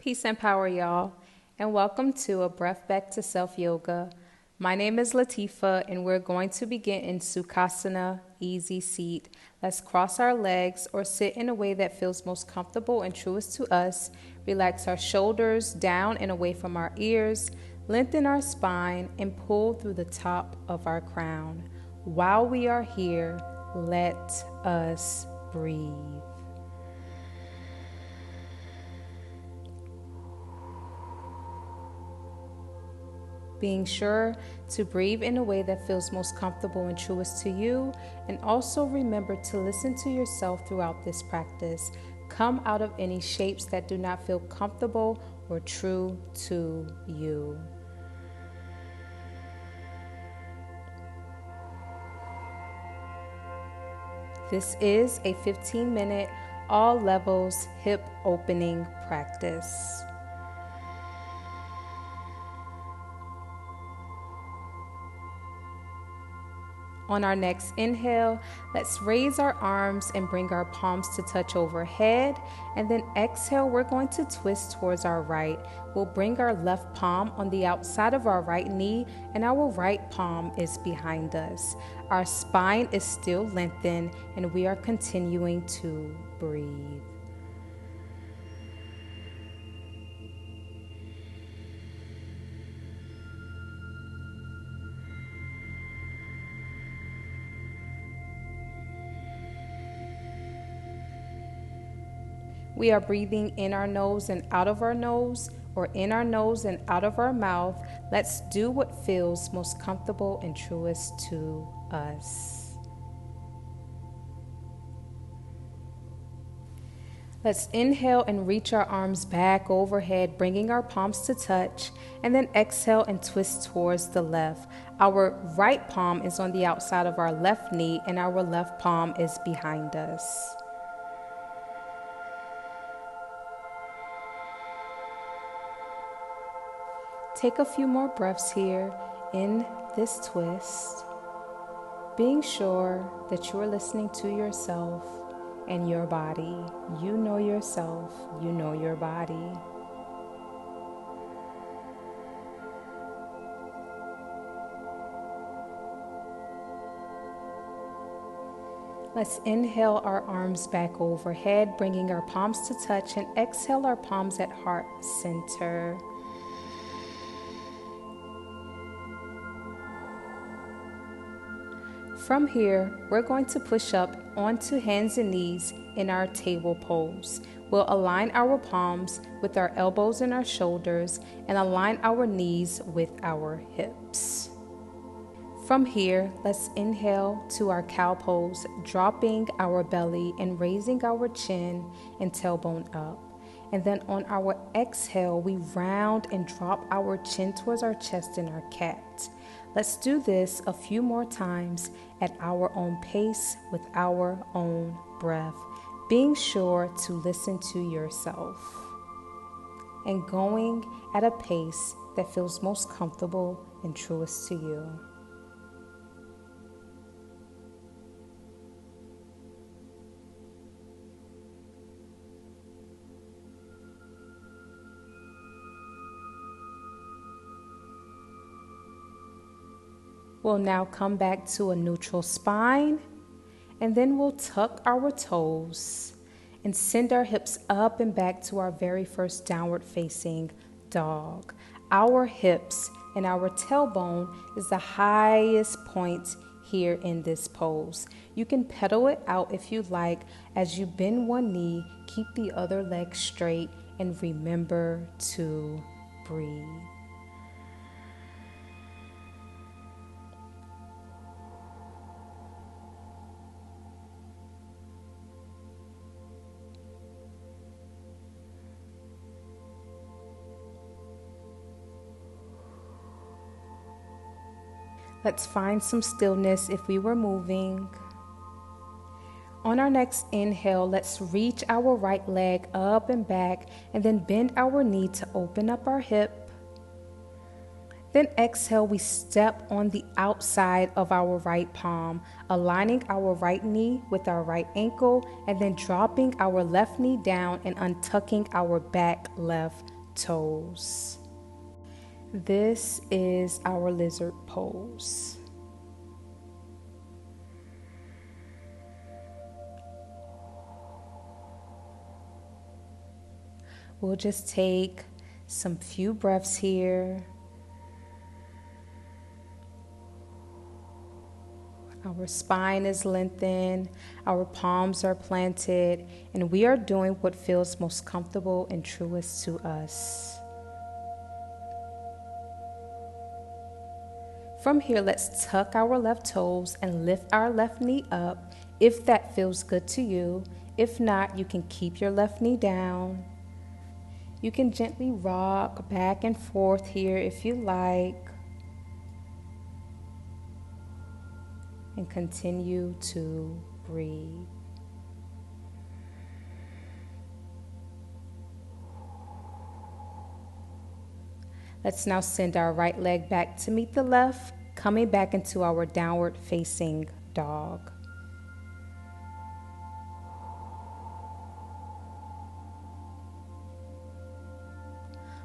Peace and power, y'all, and welcome to A Breath Back to Self Yoga. My name is Latifa, and we're going to begin in Sukhasana, easy seat. Let's cross our legs or sit in a way that feels most comfortable and truest to us. Relax our shoulders down and away from our ears. Lengthen our spine and pull through the top of our crown. While we are here, let us breathe. Being sure to breathe in a way that feels most comfortable and truest to you, and also remember to listen to yourself throughout this practice. Come out of any shapes that do not feel comfortable or true to you. This is a 15-minute, all levels hip opening practice. On our next inhale, let's raise our arms and bring our palms to touch overhead. And then exhale, we're going to twist towards our right. We'll bring our left palm on the outside of our right knee, and our right palm is behind us. Our spine is still lengthened, and we are continuing to breathe. We are breathing in our nose and out of our nose, or in our nose and out of our mouth. Let's do what feels most comfortable and truest to us. Let's inhale and reach our arms back overhead, bringing our palms to touch, and then exhale and twist towards the left. Our right palm is on the outside of our left knee, and our left palm is behind us. Take a few more breaths here in this twist, being sure that you are listening to yourself and your body. You know yourself, you know your body. Let's inhale our arms back overhead, bringing our palms to touch, and exhale our palms at heart center. From here, we're going to push up onto hands and knees in our table pose. We'll align our palms with our elbows and our shoulders and align our knees with our hips. From here, let's inhale to our cow pose, dropping our belly and raising our chin and tailbone up. And then on our exhale, we round and drop our chin towards our chest in our cat. Let's do this a few more times at our own pace with our own breath, being sure to listen to yourself and going at a pace that feels most comfortable and truest to you. We'll now come back to a neutral spine, and then we'll tuck our toes and send our hips up and back to our very first downward facing dog. Our hips and our tailbone is the highest point here in this pose. You can pedal it out if you like. As you bend one knee, keep the other leg straight and remember to breathe. Let's find some stillness if we were moving. On our next inhale, let's reach our right leg up and back, and then bend our knee to open up our hip. Then exhale, we step on the outside of our right palm, aligning our right knee with our right ankle, and then dropping our left knee down and untucking our back left toes. This is our lizard pose. We'll just take some few breaths here. Our spine is lengthened, our palms are planted, and we are doing what feels most comfortable and truest to us. From here, let's tuck our left toes and lift our left knee up if that feels good to you. If not, you can keep your left knee down. You can gently rock back and forth here if you like. And continue to breathe. Let's now send our right leg back to meet the left, coming back into our downward facing dog.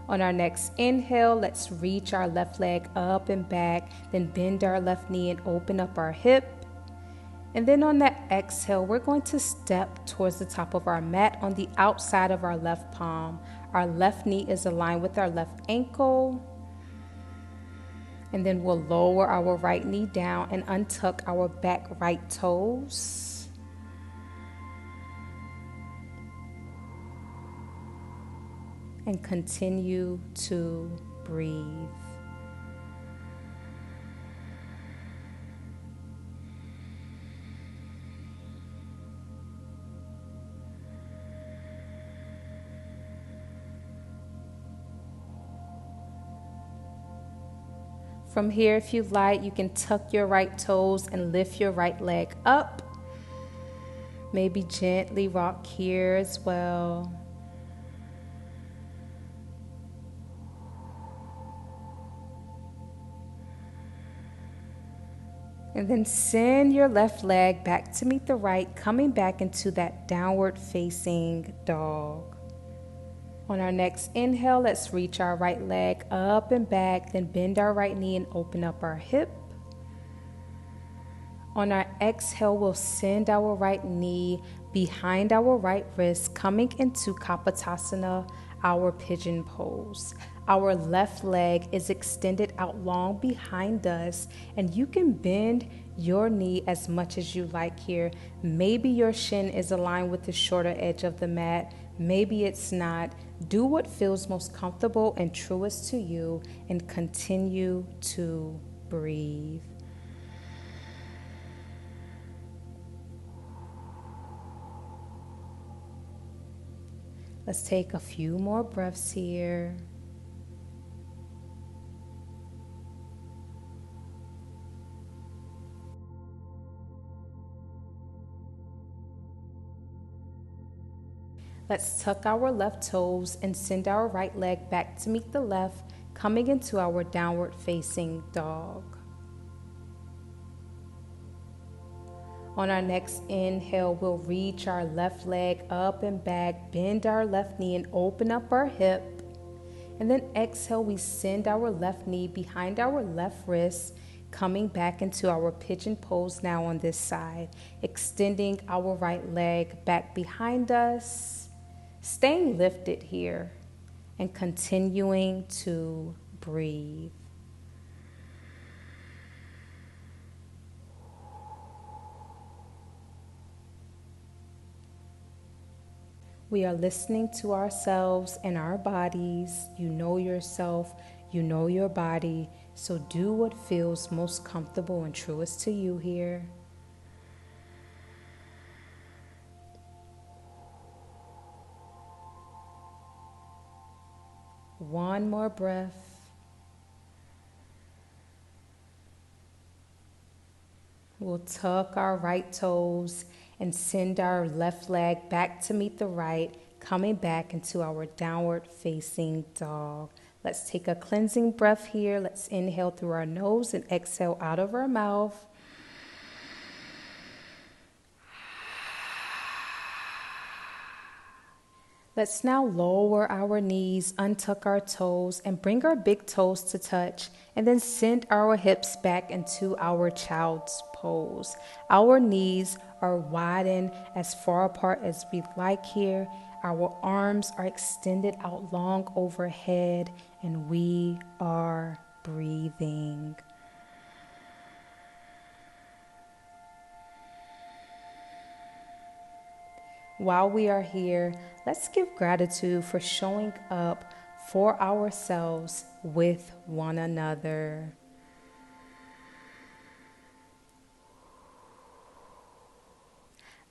On our next inhale, let's reach our left leg up and back, then bend our left knee and open up our hip. And then on that exhale, we're going to step towards the top of our mat on the outside of our left palm. Our left knee is aligned with our left ankle. And then we'll lower our right knee down and untuck our back right toes. And continue to breathe. From here, if you like, you can tuck your right toes and lift your right leg up. Maybe gently rock here as well. And then send your left leg back to meet the right, coming back into that downward facing dog. On our next inhale, let's reach our right leg up and back, then bend our right knee and open up our hip. On our exhale, we'll send our right knee behind our right wrist, coming into Kapotasana, our pigeon pose. Our left leg is extended out long behind us, and you can bend your knee as much as you like here. Maybe your shin is aligned with the shorter edge of the mat. Maybe it's not. Do what feels most comfortable and truest to you, and continue to breathe. Let's take a few more breaths here. Let's tuck our left toes and send our right leg back to meet the left, coming into our downward facing dog. On our next inhale, we'll reach our left leg up and back, bend our left knee and open up our hip. And then exhale, we send our left knee behind our left wrist, coming back into our pigeon pose now on this side, extending our right leg back behind us, staying lifted here and continuing to breathe. We are listening to ourselves and our bodies. You know yourself, you know your body, so do what feels most comfortable and truest to you here. One more breath. We'll tuck our right toes and send our left leg back to meet the right, coming back into our downward facing dog. Let's take a cleansing breath here. Let's inhale through our nose and exhale out of our mouth. Let's now lower our knees, untuck our toes, and bring our big toes to touch, and then send our hips back into our child's pose. Our knees are widened as far apart as we like here. Our arms are extended out long overhead, and we are breathing. While we are here, let's give gratitude for showing up for ourselves with one another.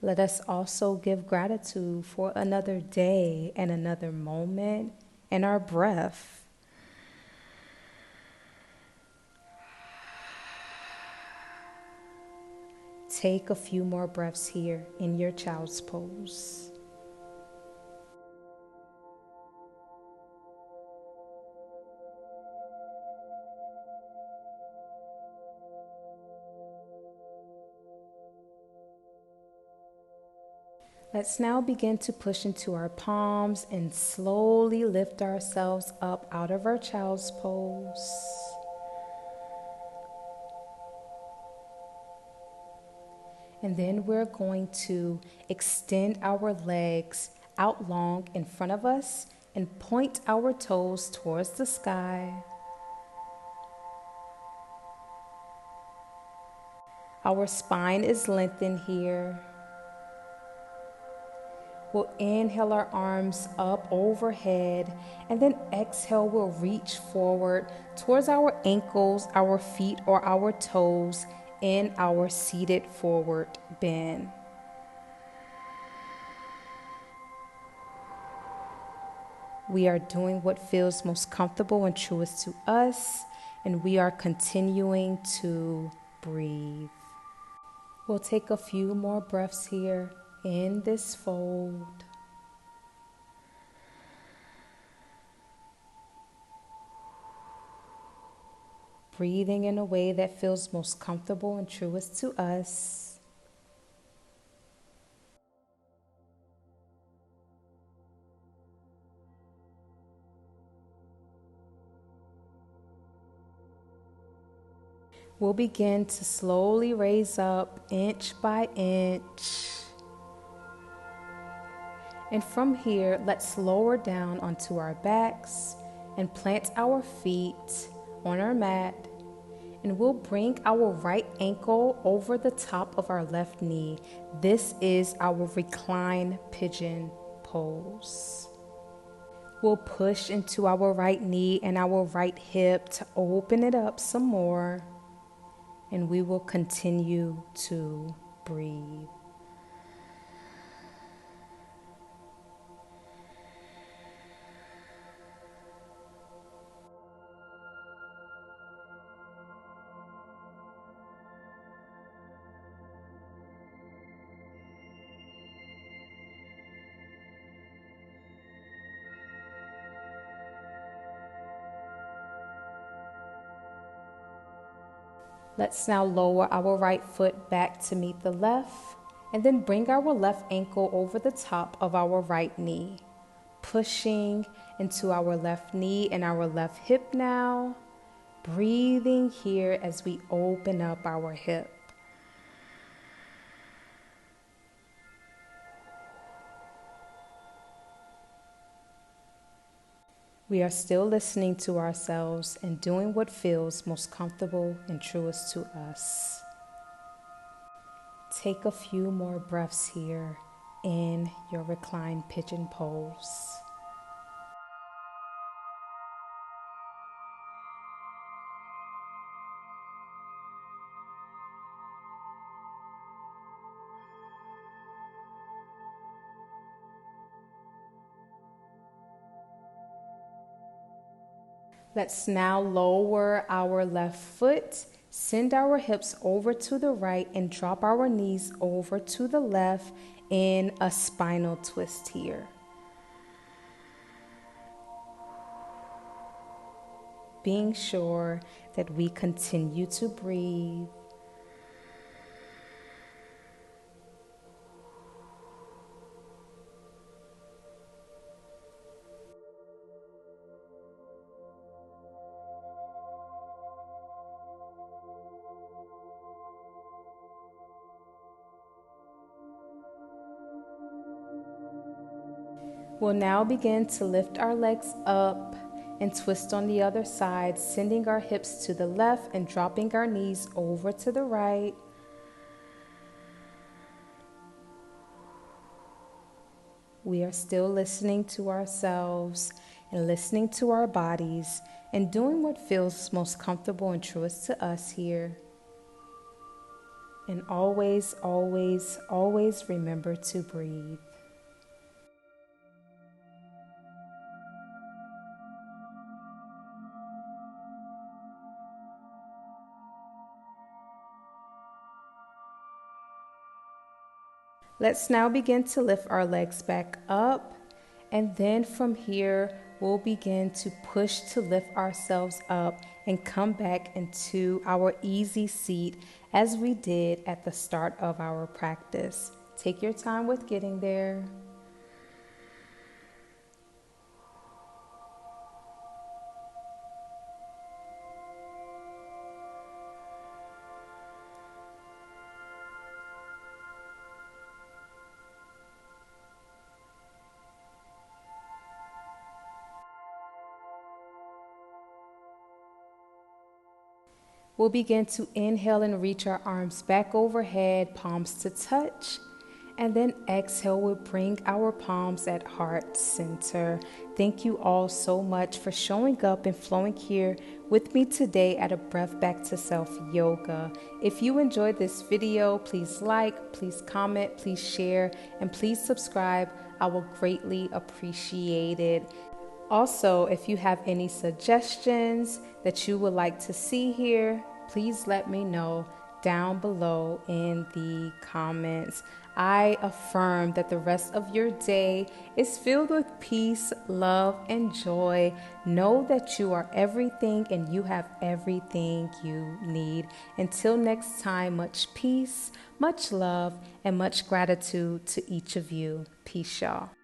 Let us also give gratitude for another day and another moment and our breath. Take a few more breaths here in your child's pose. Let's now begin to push into our palms and slowly lift ourselves up out of our child's pose. And then we're going to extend our legs out long in front of us and point our toes towards the sky. Our spine is lengthened here. We'll inhale our arms up overhead, and then exhale, we'll reach forward towards our ankles, our feet, or our toes in our seated forward bend. We are doing what feels most comfortable and truest to us, and we are continuing to breathe. We'll take a few more breaths here in this fold. Breathing in a way that feels most comfortable and truest to us. We'll begin to slowly raise up inch by inch. And from here, let's lower down onto our backs and plant our feet on our mat. And we'll bring our right ankle over the top of our left knee. This is our reclined pigeon pose. We'll push into our right knee and our right hip to open it up some more. And we will continue to breathe. Let's now lower our right foot back to meet the left, and then bring our left ankle over the top of our right knee, pushing into our left knee and our left hip now, breathing here as we open up our hip. We are still listening to ourselves and doing what feels most comfortable and truest to us. Take a few more breaths here in your reclined pigeon pose. Let's now lower our left foot, send our hips over to the right, and drop our knees over to the left in a spinal twist here. being sure that we continue to breathe. We'll now begin to lift our legs up and twist on the other side, sending our hips to the left and dropping our knees over to the right. We are still listening to ourselves and listening to our bodies and doing what feels most comfortable and truest to us here. And always, always, always remember to breathe. Let's now begin to lift our legs back up, and then from here we'll begin to push to lift ourselves up and come back into our easy seat as we did at the start of our practice. Take your time with getting there. We'll begin to inhale and reach our arms back overhead, palms to touch. And then exhale, we'll bring our palms at heart center. Thank you all so much for showing up and flowing here with me today at a Breath Back to Self Yoga. If you enjoyed this video, please like, please comment, please share, and please subscribe. I will greatly appreciate it. Also, if you have any suggestions that you would like to see here, please let me know down below in the comments. I affirm that the rest of your day is filled with peace, love, and joy. Know that you are everything and you have everything you need. Until next time, much peace, much love, and much gratitude to each of you. Peace, y'all.